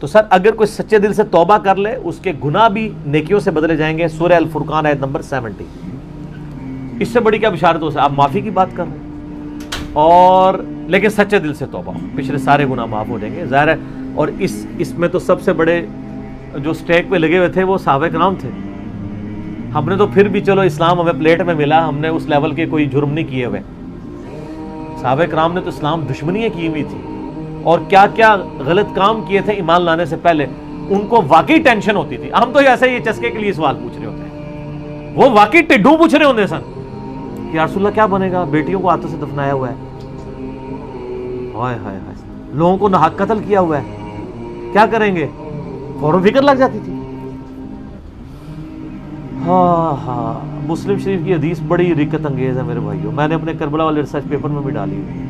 تو سر اگر کوئی سچے دل سے توبہ کر لے اس کے گناہ بھی نیکیوں سے بدلے جائیں گے. سورہ الفرقان آیت نمبر 70. اس سے بڑی کیا بشارت ہو سکتی ہے؟ آپ معافی کی بات کر رہے ہیں اور لیکن سچے دل سے توبہ ہو, پچھلے سارے گناہ معاف ہو جائیں گے. ظاہر ہے, اور اس میں تو سب سے بڑے جو سٹیک پہ لگے ہوئے تھے وہ صحابہ کرام تھے. ہم نے تو پھر بھی چلو اسلام ہمیں پلیٹ میں ملا, ہم نے اس لیول کے کوئی جرم نہیں کیے ہوئے. صحابہ کرام نے تو اسلام دشمنیاں کی ہوئی تھی اور کیا کیا غلط کام کیے تھے ایمان لانے سے پہلے, ان کو واقعی ٹینشن ہوتی تھی. ہم تو ایسے ہی چسکے کے لیے سوال پوچھ رہے ہوتے ہیں, وہ واقعی ٹڈو پوچھ رہے ہوتے سن کہ یا رسول اللہ کیا بنے گا, بیٹیوں کو ہاتھوں سے دفنایا ہوا ہے, ہائے ہائے ہائے, لوگوں کو ناحق قتل کیا ہوا ہے, کیا کریں گے, فوراً فکر لگ جاتی تھی. ہاں مسلم شریف کی حدیث بڑی رکت انگیز ہے میرے بھائیوں, میں نے اپنے کربلا والے ریسرچ پیپر میں بھی ڈالی ہوئی.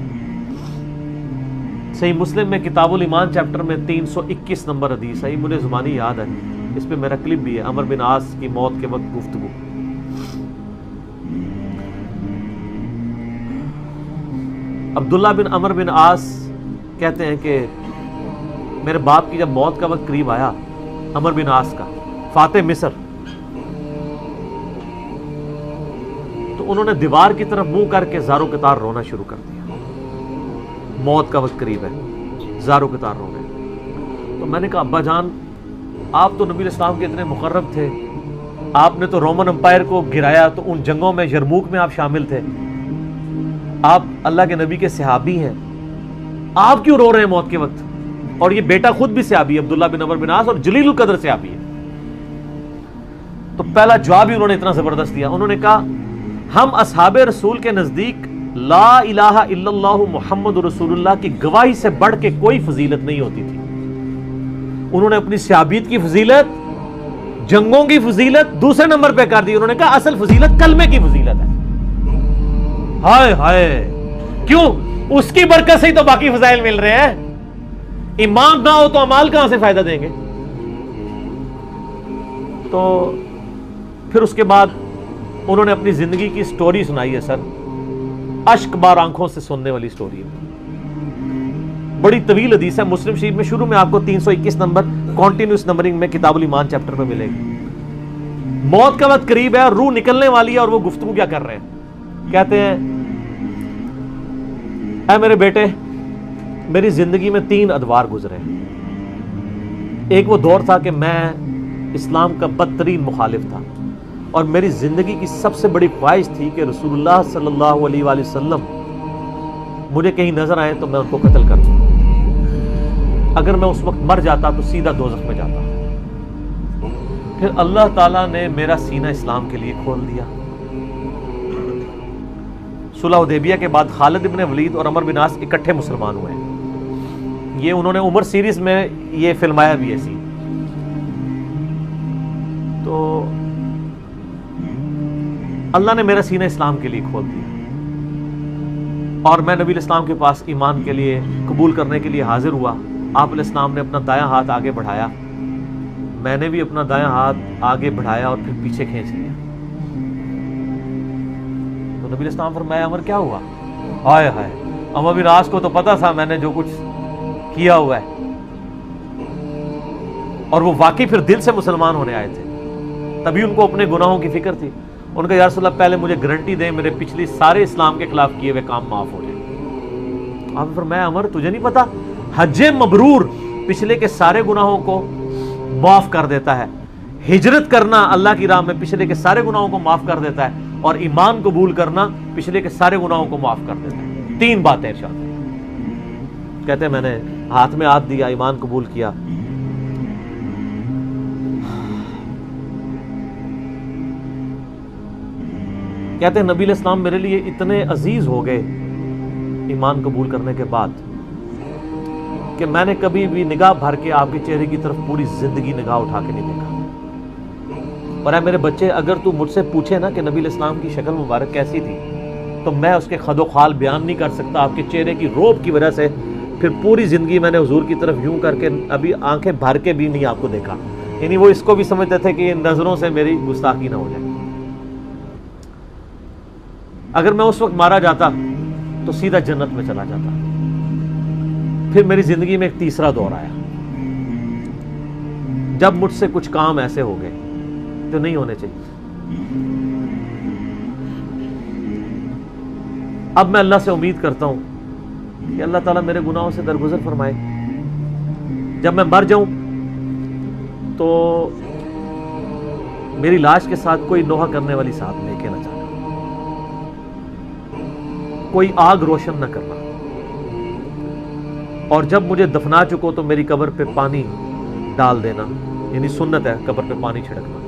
صحیح مسلم میں کتاب الایمان چیپٹر میں 321 نمبر حدیث ہے, مجھے زبانی یاد ہے, اس پہ میرا کلپ بھی ہے, عمر بن عاص کی موت کے وقت گفتگو. عبداللہ بن عمر بن عاص کہتے ہیں کہ میرے باپ کی جب موت کا وقت قریب آیا, عمر بن عاص کا, فاتح مصر, تو انہوں نے دیوار کی طرف منہ کر کے زارو قطار رونا شروع کر دیا. موت کا وقت قریب ہے, زارو قطار رو گئے. تو میں نے کہا ابا جان آپ تو نبی اسلام کے اتنے مقرب تھے, آپ نے تو رومن امپائر کو گرایا, تو ان جنگوں میں یرموک میں آپ شامل تھے, آپ اللہ کے نبی کے صحابی ہیں, آپ کیوں رو رہے ہیں موت کے وقت؟ اور یہ بیٹا خود بھی صحابی ہے, عبداللہ بن عمر بن عاص, اور جلیل القدر صحابی ہے. تو پہلا جواب ہی انہوں نے اتنا زبردست دیا, انہوں نے کہا ہم اصحاب رسول کے نزدیک لا الہ الا اللہ محمد رسول اللہ کی گواہی سے بڑھ کے کوئی فضیلت نہیں ہوتی تھی. انہوں نے اپنی صحابیت کی فضیلت, جنگوں کی فضیلت دوسرے نمبر پہ کر دی. انہوں نے کہا اصل فضیلت کلمے کی فضیلت ہے. ہائے ہائے, کیوں؟ اس کی برکت سے ہی تو باقی فضائل مل رہے ہیں. ایمان نہ ہو تو اعمال کہاں سے فائدہ دیں گے؟ تو پھر اس کے بعد انہوں نے اپنی زندگی کی سٹوری سنائی ہے سر, اشک بار آنکھوں سے سننے والی سٹوری ہے, بڑی طویل حدیث ہے. مسلم شریف میں شروع میں آپ کو 321 نمبر کنٹینیوس نمبرنگ میں کتاب الایمان چیپٹر میں ملے گی. موت کا وقت قریب ہے, روح نکلنے والی ہے, اور وہ گفتگو کیا کر رہے ہیں, کہتے ہیں اے میرے بیٹے, میری زندگی میں 3 ادوار گزرے. ایک وہ دور تھا کہ میں اسلام کا بدترین مخالف تھا, اور میری زندگی کی سب سے بڑی خواہش تھی کہ رسول اللہ صلی اللہ علیہ وآلہ وسلم مجھے کہیں نظر آئے تو میں ان کو قتل کر دوں. اگر میں اس وقت مر جاتا تو سیدھا دوزخ میں جاتا. پھر اللہ تعالیٰ نے میرا سینہ اسلام کے لیے کھول دیا. صلح حدیبیہ کے بعد خالد بن ولید اور عمر بن عاص اکٹھے مسلمان ہوئے. یہ انہوں نے عمر سیریز میں یہ فلمایا بھی ہے سین. تو اللہ نے میرا سینہ اسلام کے لیے کھول دیا, اور میں نبی الاسلام کے پاس ایمان کے لیے قبول کرنے کے لیے حاضر ہوا. آپ علیہ السلام نے اپنا دایاں ہاتھ آگے بڑھایا, میں نے بھی اپنا دایاں ہاتھ آگے بڑھایا اور پھر پیچھے کھینچ لیا. تو نبی الاسلام فرمایا عمر کیا ہوا؟ ہائے ہائے, عمر بن عاص کو تو پتا تھا میں نے جو کچھ کیا ہوا ہے, اور وہ واقعی پھر دل سے مسلمان ہونے آئے تھے, تبھی ان کو اپنے گناہوں کی فکر تھی. ان کا یا رسول اللہ پہلے مجھے گارنٹی دیں میرے پچھلی سارے اسلام کے خلاف کیے ہوئے کام معاف ہو جائیں. آپ فرمایا عمر تجھے نہیں پتا, حج مبرور پچھلے کے سارے گناہوں کو معاف کر دیتا ہے, ہجرت کرنا اللہ کی راہ میں پچھلے کے سارے گناہوں کو معاف کر دیتا ہے, اور ایمان قبول کرنا پچھلے کے سارے گناہوں کو معاف کر دیتا ہے. 3 باتیں ارشاد. کہتے ہیں میں نے ہاتھ میں ہاتھ دیا, ایمان قبول کیا. کہتے ہیں نبی علیہ السلام میرے لیے اتنے عزیز ہو گئے ایمان قبول کرنے کے بعد کہ میں نے کبھی بھی نگاہ بھر کے آپ کے چہرے کی طرف پوری زندگی نگاہ اٹھا کے نہیں دیکھا. اور اے میرے بچے, اگر تو مجھ سے پوچھے نا کہ نبی علیہ السلام کی شکل مبارک کیسی تھی, تو میں اس کے خد و خال بیان نہیں کر سکتا. آپ کے چہرے کی روب کی وجہ سے پھر پوری زندگی میں نے حضور کی طرف یوں کر کے ابھی آنکھیں بھر کے بھی نہیں آپ کو دیکھا. یعنی وہ اس کو بھی سمجھتے تھے کہ ان نظروں سے میری گستاخی نہ ہو جائے. اگر میں اس وقت مارا جاتا تو سیدھا جنت میں چلا جاتا. پھر میری زندگی میں ایک تیسرا دور آیا, جب مجھ سے کچھ کام ایسے ہو گئے جو نہیں ہونے چاہیے. اب میں اللہ سے امید کرتا ہوں کہ اللہ تعالیٰ میرے گناہوں سے درگزر فرمائے. جب میں مر جاؤں تو میری لاش کے ساتھ کوئی نوحہ کرنے والی ساتھ لے کے نہ جانا, کوئی آگ روشن نہ کرنا, اور جب مجھے دفنا چکو تو میری قبر پہ پانی ڈال دینا, یعنی سنت ہے قبر پہ پانی چھڑکنا.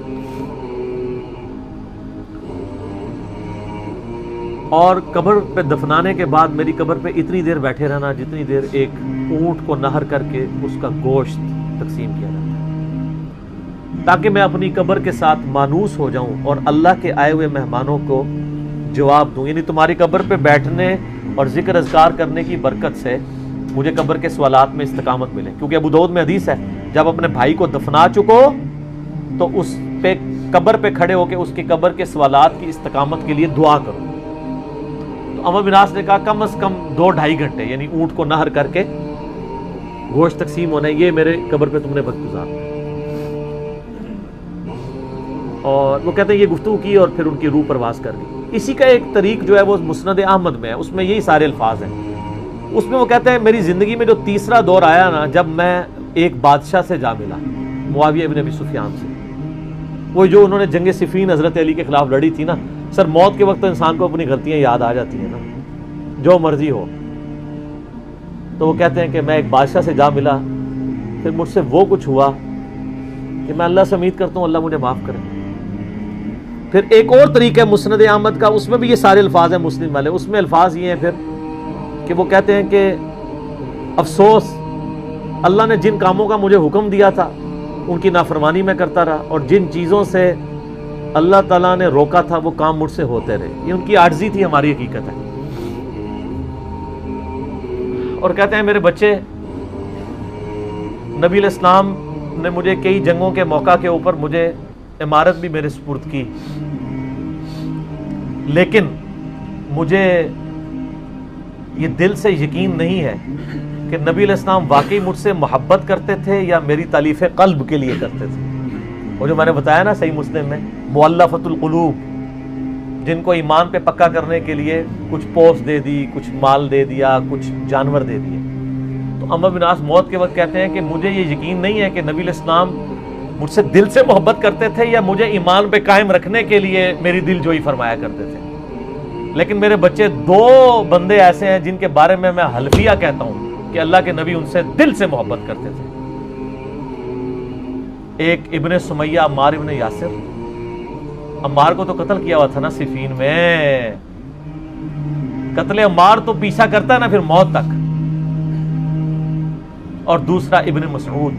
اور قبر پہ دفنانے کے بعد میری قبر پہ اتنی دیر بیٹھے رہنا جتنی دیر ایک اونٹ کو نہر کر کے اس کا گوشت تقسیم کیا جاتا ہے, تاکہ میں اپنی قبر کے ساتھ مانوس ہو جاؤں اور اللہ کے آئے ہوئے مہمانوں کو جواب دوں. یعنی تمہاری قبر پہ بیٹھنے اور ذکر اذکار کرنے کی برکت سے مجھے قبر کے سوالات میں استقامت ملے. کیونکہ ابو داؤد میں حدیث ہے, جب اپنے بھائی کو دفنا چکو تو اس پہ قبر پہ کھڑے ہو کے اس کی قبر کے سوالات کی استقامت کے لیے دعا کرو. تو عمر بن عاص نے کہا کم از کم 2-2.5 گھنٹے, یعنی اونٹ کو نہر کر کے گوشت تقسیم ہونا ہے, یہ میرے قبر پہ تم نے وقت گزارنا. اور وہ کہتے ہیں یہ گفتگو کی اور پھر ان کی روح پرواز کر گئی. اسی کا ایک طریق جو ہے وہ مسند احمد میں ہے, اس میں یہی سارے الفاظ ہیں. اس میں وہ کہتے ہیں میری زندگی میں جو تیسرا دور آیا نا, جب میں ایک بادشاہ سے جا ملا, معاویہ ابن ابی سفیان سے, وہ جو انہوں نے جنگ صفین حضرت علی کے خلاف لڑی تھی نا. سر موت کے وقت تو انسان کو اپنی غلطیاں یاد آ جاتی ہیں نا, جو مرضی ہو. تو وہ کہتے ہیں کہ میں ایک بادشاہ سے جا ملا, پھر مجھ سے وہ کچھ ہوا کہ میں اللہ سے امید کرتا ہوں اللہ مجھے معاف کرے. پھر ایک اور طریقہ ہے مسند احمد کا, اس میں بھی یہ سارے الفاظ ہیں مسلم والے. اس میں الفاظ یہ ہیں پھر کہ وہ کہتے ہیں کہ افسوس, اللہ نے جن کاموں کا مجھے حکم دیا تھا ان کی نافرمانی میں کرتا رہا, اور جن چیزوں سے اللہ تعالیٰ نے روکا تھا وہ کام مجھ سے ہوتے رہے. یہ ان کی عاجزی تھی, ہماری حقیقت ہے. اور کہتے ہیں میرے بچے, نبی علیہ السلام نے مجھے کئی جنگوں کے موقع کے اوپر مجھے عمارت بھی میرے سپرد کی, لیکن مجھے یہ دل سے یقین نہیں ہے کہ نبی علیہ السلام واقعی مجھ سے محبت کرتے تھے یا میری تالیف قلب کے لیے کرتے تھے. وہ جو میں نے بتایا نا صحیح مسلم میں, مؤلفۃ القلوب, جن کو ایمان پہ پکا کرنے کے لیے کچھ پوسٹ دے دی, کچھ مال دے دیا, کچھ جانور دے دیے. تو عمر بن عاص موت کے وقت کہتے ہیں کہ مجھے یہ یقین نہیں ہے کہ نبی علیہ السلام مجھ سے دل سے محبت کرتے تھے یا مجھے ایمان پہ قائم رکھنے کے لیے میری دل جوئی فرمایا کرتے تھے. لیکن میرے بچے 2 بندے ایسے ہیں جن کے بارے میں حلفیہ کہتا ہوں کہ اللہ کے نبی ان سے دل سے محبت کرتے تھے. ایک ابن سمیہ عمار ابن یاسر, عمار کو تو قتل کیا ہوا تھا نا صفین میں, قتل عمار تو پیچھا کرتا ہے نا پھر موت تک. اور دوسرا ابن مسعود,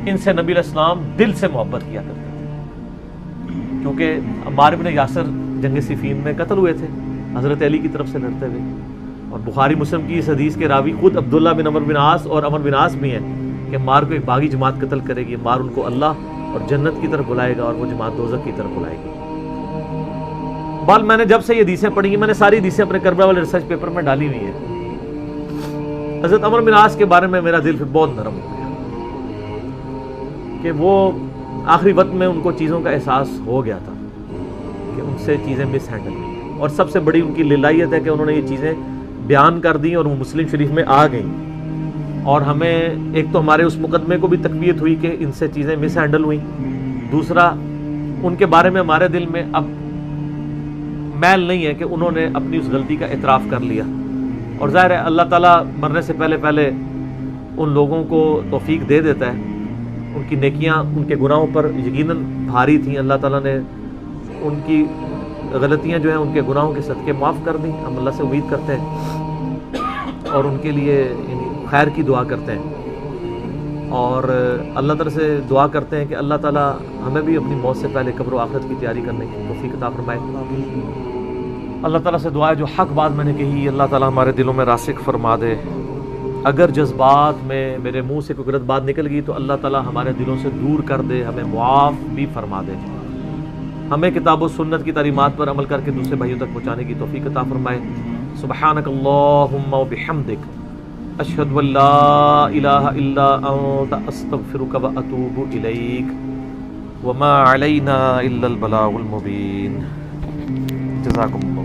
ان سے نبی علیہ السلام دل سے محبت کیا کرتے تھے, کیونکہ عمار ابن یاسر جنگ صفین میں قتل ہوئے تھے حضرت علی کی طرف سے لڑتے ہوئے. اور بخاری مسلم کی اس حدیث کے راوی خود عبداللہ بن عمر بن عاص اور عمر بن عاص بھی ہیں کہ عمار کو ایک باغی جماعت قتل کرے گی, عمار ان کو اللہ اور جنت کی طرف بلائے گا اور وہ جماعت دوزخ کی طرف بلائے گی. بال میں نے جب سے یہ حدیثیں پڑھی ہیں, میں نے ساری حدیثیں اپنے کربلا والے ریسرچ پیپر میں ڈالی ہوئی ہیں. حضرت عمر بن عاص کے بارے میں میرا دل پھر بہت نرم ہو گیا کہ وہ آخری وقت میں ان کو چیزوں کا احساس ہو گیا تھا کہ ان سے چیزیں مس ہینڈل ہوئی, اور سب سے بڑی ان کی للائیت ہے کہ انہوں نے یہ چیزیں بیان کر دی اور وہ مسلم شریف میں آ گئیں. اور ہمیں ایک تو ہمارے اس مقدمے کو بھی تقویت ہوئی کہ ان سے چیزیں مس ہینڈل ہوئیں, دوسرا ان کے بارے میں ہمارے دل میں اب میل نہیں ہے کہ انہوں نے اپنی اس غلطی کا اعتراف کر لیا. اور ظاہر ہے اللہ تعالیٰ مرنے سے پہلے پہلے ان لوگوں کو توفیق دے دیتا ہے. ان کی نیکیاں ان کے گناہوں پر یقیناً بھاری تھیں, اللہ تعالیٰ نے ان کی غلطیاں جو ہیں ان کے گناہوں کے صدقے معاف کر دیں. ہم اللہ سے امید کرتے ہیں اور ان کے لیے خیر کی دعا کرتے ہیں, اور اللہ تعالیٰ سے دعا کرتے ہیں کہ اللہ تعالیٰ ہمیں بھی اپنی موت سے پہلے قبر و آخرت کی تیاری کرنے کی توفیق عطا فرمائے. اللہ تعالیٰ سے دعا ہے جو حق بات میں نے کہی اللہ تعالیٰ ہمارے دلوں میں راسخ فرما دے. اگر جذبات میں میرے منہ سے کوئی غلط بات نکل گئی تو اللہ تعالیٰ ہمارے دلوں سے دور کر دے, ہمیں معاف بھی فرما دے. ہمیں کتاب و سنت کی تعلیمات پر عمل کر کے دوسرے بھائیوں تک پہنچانے کی توفیق عطا فرمائے. سبحانک اللہم و بحمدک اشہد ان لا الہ الا انت استغفرک واتوب الیک وما علینا الا البلاغ المبین. جزاکم اللہ.